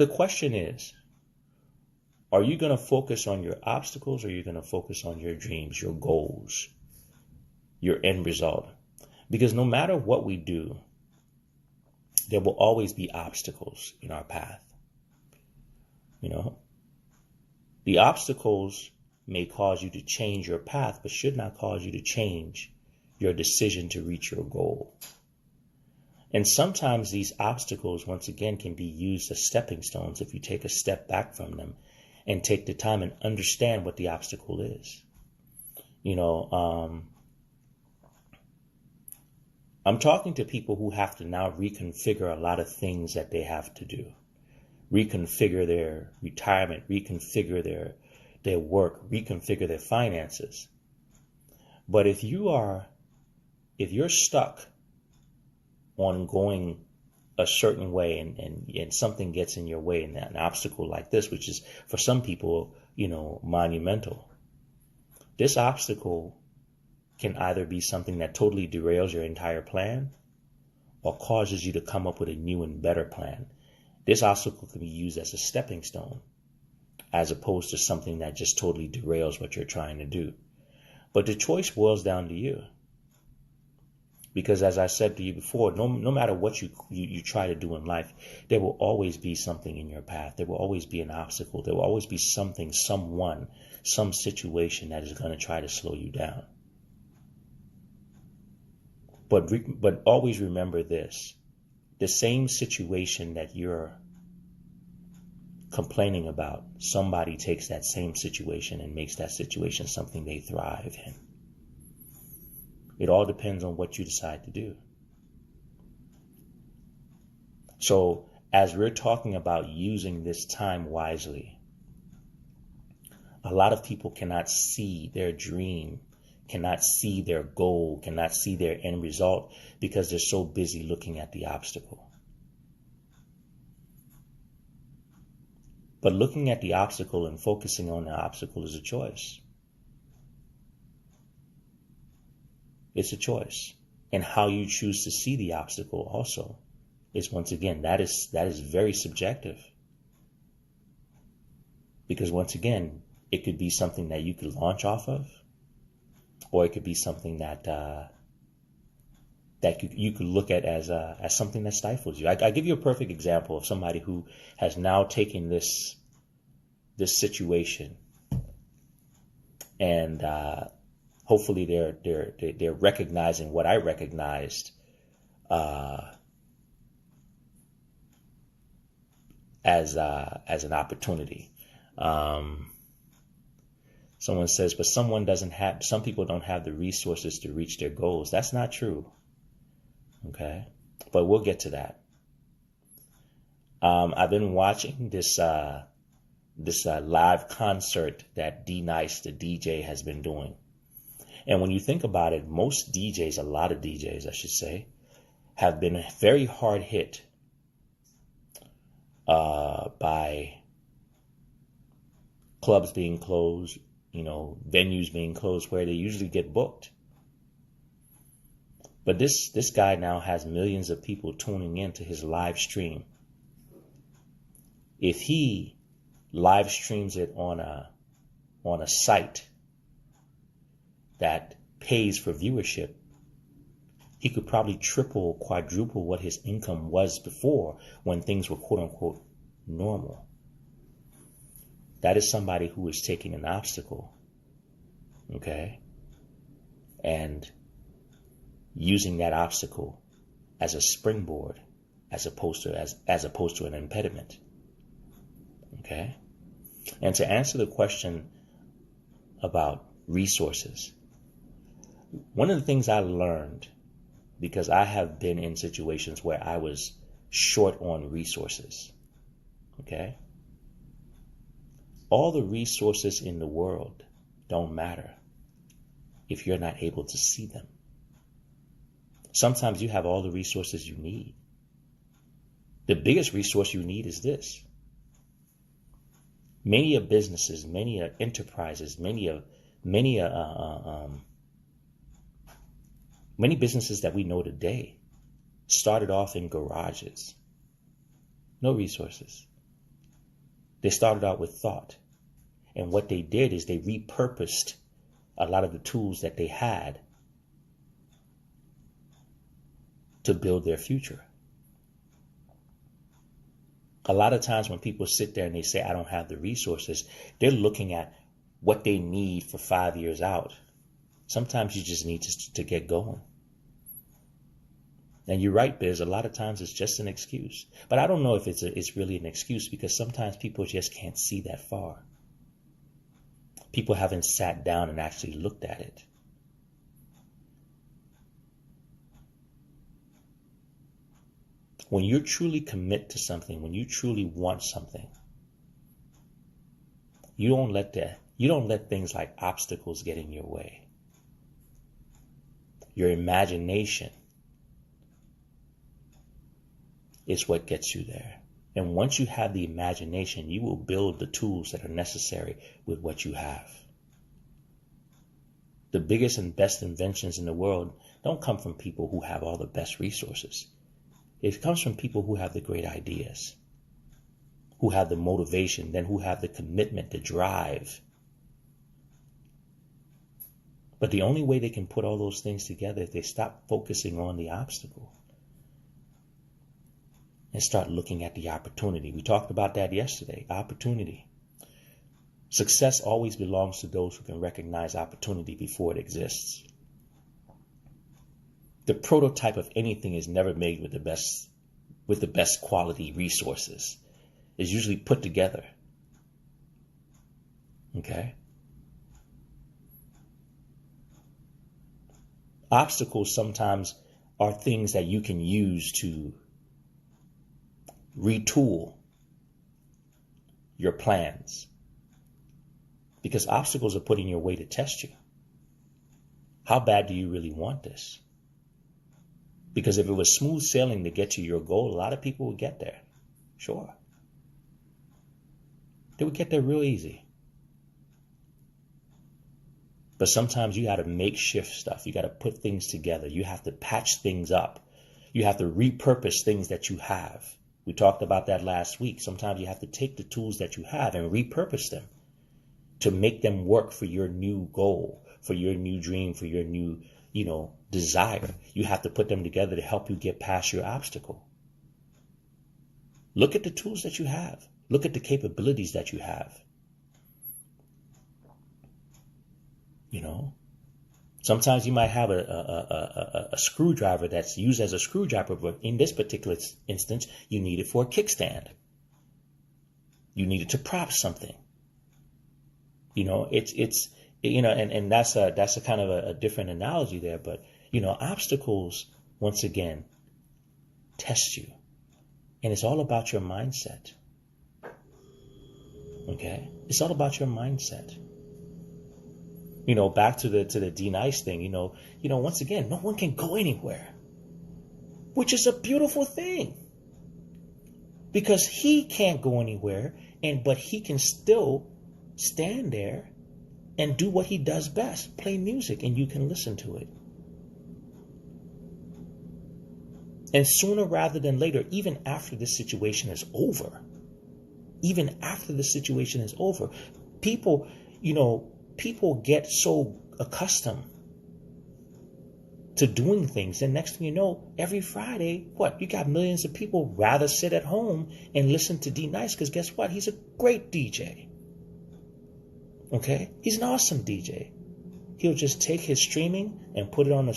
the question is, are you going to focus on your obstacles, or are you going to focus on your dreams, your goals, your end result? Because no matter what we do, there will always be obstacles in our path. You know, the obstacles may cause you to change your path, but should not cause you to change your decision to reach your goal. And sometimes these obstacles, once again, can be used as stepping stones if you take a step back from them and take the time and understand what the obstacle is. You know, I'm talking to people who have to now reconfigure a lot of things that they have to do. Reconfigure their retirement, reconfigure their work, reconfigure their finances. But if you're stuck on going a certain way and something gets in your way, and an obstacle like this, which is for some people, you know, monumental. This obstacle can either be something that totally derails your entire plan or causes you to come up with a new and better plan. This obstacle can be used as a stepping stone as opposed to something that just totally derails what you're trying to do. But the choice boils down to you. Because as I said to you before, no matter what you try to do in life, there will always be something in your path. There will always be an obstacle. There will always be something, someone, some situation that is going to try to slow you down. But always remember this. The same situation that you're complaining about, somebody takes that same situation and makes that situation something they thrive in. It all depends on what you decide to do. So as we're talking about using this time wisely, a lot of people cannot see their dream, cannot see their goal, cannot see their end result because they're so busy looking at the obstacle. But looking at the obstacle and focusing on the obstacle is a choice. It's a choice. And how you choose to see the obstacle also is, once again, that is very subjective. Because once again, it could be something that you could launch off of, or it could be something that you could look at as something that stifles you. I give you a perfect example of somebody who has now taken this situation and hopefully they're recognizing what I recognized as an opportunity. Someone says, but some people don't have the resources to reach their goals. That's not true. Okay, but we'll get to that. I've been watching this live concert that D-Nice, the DJ, has been doing. And when you think about it, most DJs, a lot of DJs, I should say, have been very hard hit by clubs being closed, venues being closed where they usually get booked. But this guy now has millions of people tuning into his live stream. If he live streams it on a site that pays for viewership, he could probably triple, quadruple what his income was before when things were quote unquote normal. That is somebody who is taking an obstacle, okay, and using that obstacle as a springboard as opposed to an impediment. Okay? And to answer the question about resources, one of the things I learned, because I have been in situations where I was short on resources, okay? All the resources in the world don't matter if you're not able to see them. Sometimes you have all the resources you need. The biggest resource you need is this. Many businesses, many enterprises, many businesses that we know today started off in garages. No resources. They started out with thought. And what they did is they repurposed a lot of the tools that they had to build their future. A lot of times when people sit there and they say, I don't have the resources, they're looking at what they need for 5 years out. Sometimes you just need to get going. And you're right, Biz, a lot of times it's just an excuse. But I don't know if it's really an excuse, because sometimes people just can't see that far. People haven't sat down and actually looked at it. When you truly commit to something, when you truly want something, you don't let things like obstacles get in your way. Your imagination is what gets you there. And once you have the imagination, you will build the tools that are necessary with what you have. The biggest and best inventions in the world don't come from people who have all the best resources. It comes from people who have the great ideas, who have the motivation, then who have the commitment, the drive. But the only way they can put all those things together is they stop focusing on the obstacle and start looking at the opportunity. We talked about that yesterday, opportunity. Success always belongs to those who can recognize opportunity before it exists. The prototype of anything is never made with the best quality resources. It's usually put together. Okay? Obstacles sometimes are things that you can use to retool your plans, because obstacles are put in your way to test you. How bad do you really want this? Because if it was smooth sailing to get to your goal, a lot of people would get there. Sure. They would get there real easy. But sometimes you got to makeshift stuff. You got to put things together. You have to patch things up. You have to repurpose things that you have. We talked about that last week. Sometimes you have to take the tools that you have and repurpose them to make them work for your new goal, for your new dream, for your new, desire. You have to put them together to help you get past your obstacle. Look at the tools that you have. Look at the capabilities that you have. Sometimes you might have a screwdriver that's used as a screwdriver, but in this particular instance, you need it for a kickstand. You need it to prop something. And that's a kind of a different analogy there, but obstacles, once again, test you. And it's all about your mindset. Okay? It's all about your mindset. Back to the D Nice thing, once again, no one can go anywhere, which is a beautiful thing, because he can't go anywhere, but he can still stand there and do what he does best, play music, and you can listen to it. And sooner rather than later, even after this situation is over, people get so accustomed to doing things, and next thing you know, every Friday, you got millions of people rather sit at home and listen to D Nice, because guess what? He's a great DJ. Okay? He's an awesome DJ. He'll just take his streaming and put it on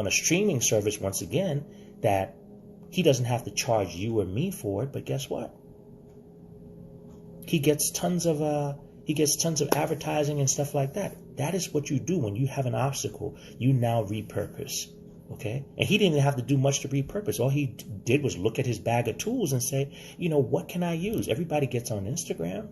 a streaming service, once again, that he doesn't have to charge you or me for it, but guess what? He gets tons of advertising and stuff like that. That is what you do when you have an obstacle. You now repurpose. Okay? And he didn't even have to do much to repurpose. All he did was look at his bag of tools and say, what can I use? Everybody gets on Instagram.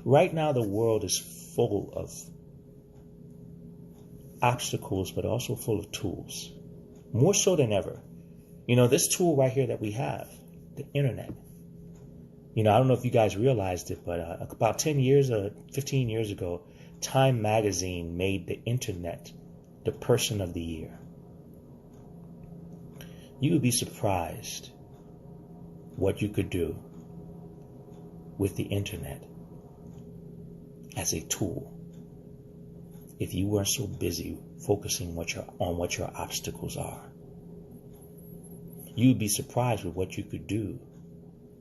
Right now, the world is full of obstacles, but also full of tools. More so than ever. This tool right here that we have, the internet. I don't know if you guys realized it, but about 10 years or 15 years ago, Time magazine made the internet the person of the year. You would be surprised what you could do with the internet as a tool if you weren't so busy focusing on what your obstacles are. You'd be surprised with what you could do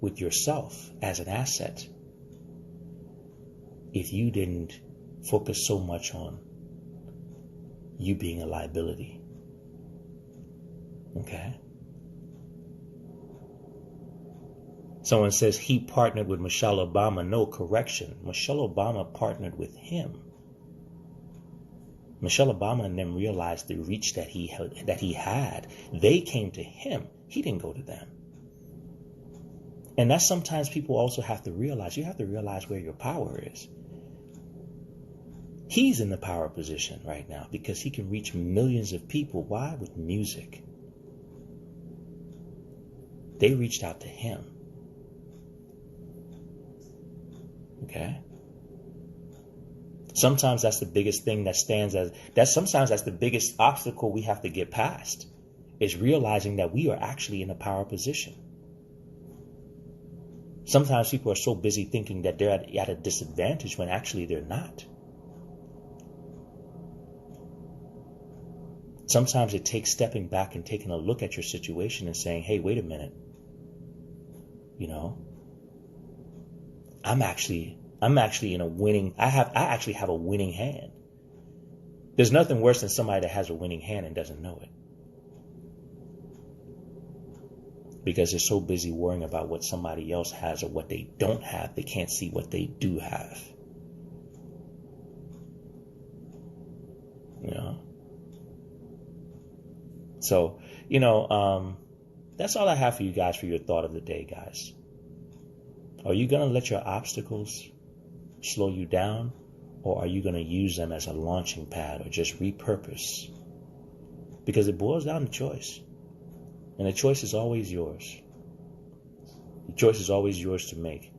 with yourself as an asset if you didn't focus so much on you being a liability. Okay? Someone says he partnered with Michelle Obama. No, correction. Michelle Obama partnered with him. Michelle Obama and them realized the reach that he had. They came to him. He didn't go to them. And that's sometimes people also have to realize. You have to realize where your power is. He's in the power position right now because he can reach millions of people. Why? With music. They reached out to him. Okay? Sometimes that's the biggest thing that stands as sometimes that's the biggest obstacle we have to get past, is realizing that we are actually in a power position. Sometimes people are so busy thinking that they're at a disadvantage when actually they're not. Sometimes it takes stepping back and taking a look at your situation and saying, hey, wait a minute. You know, I'm actually in a winning, I actually have a winning hand. There's nothing worse than somebody that has a winning hand and doesn't know it. Because they're so busy worrying about what somebody else has or what they don't have, they can't see what they do have. You know? So, that's all I have for you guys for your thought of the day, guys. Are you going to let your obstacles slow you down, or are you going to use them as a launching pad or just repurpose? Because it boils down to choice. And the choice is always yours. The choice is always yours to make.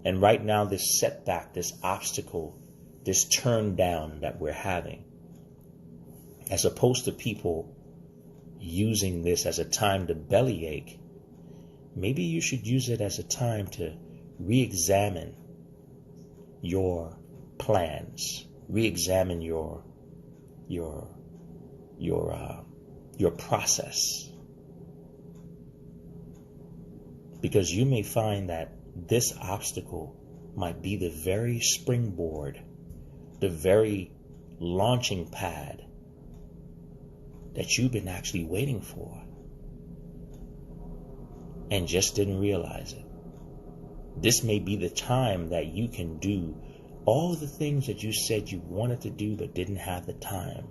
And right now, this setback, this obstacle, this turn down that we're having, as opposed to people using this as a time to bellyache, maybe you should use it as a time to re-examine your plans, re-examine your process. Because you may find that this obstacle might be the very springboard, the very launching pad that you've been actually waiting for and just didn't realize it. This may be the time that you can do all the things that you said you wanted to do but didn't have the time.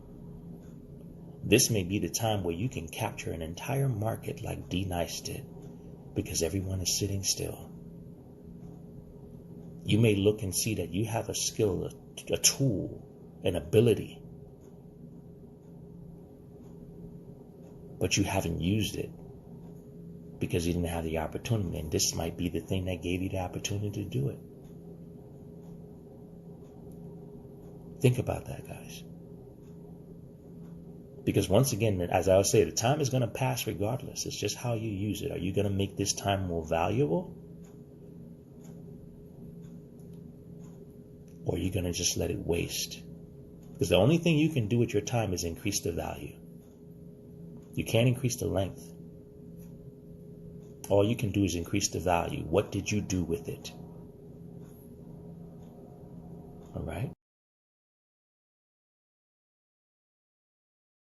This may be the time where you can capture an entire market like D Nice did, because everyone is sitting still. You may look and see that you have a skill, a tool, an ability, but you haven't used it because you didn't have the opportunity. And this might be the thing that gave you the opportunity to do it. Think about that, guys. Because once again, as I would say, the time is going to pass regardless. It's just how you use it. Are you going to make this time more valuable? Or are you going to just let it waste? Because the only thing you can do with your time is increase the value. You can't increase the length. All you can do is increase the value. What did you do with it? All right?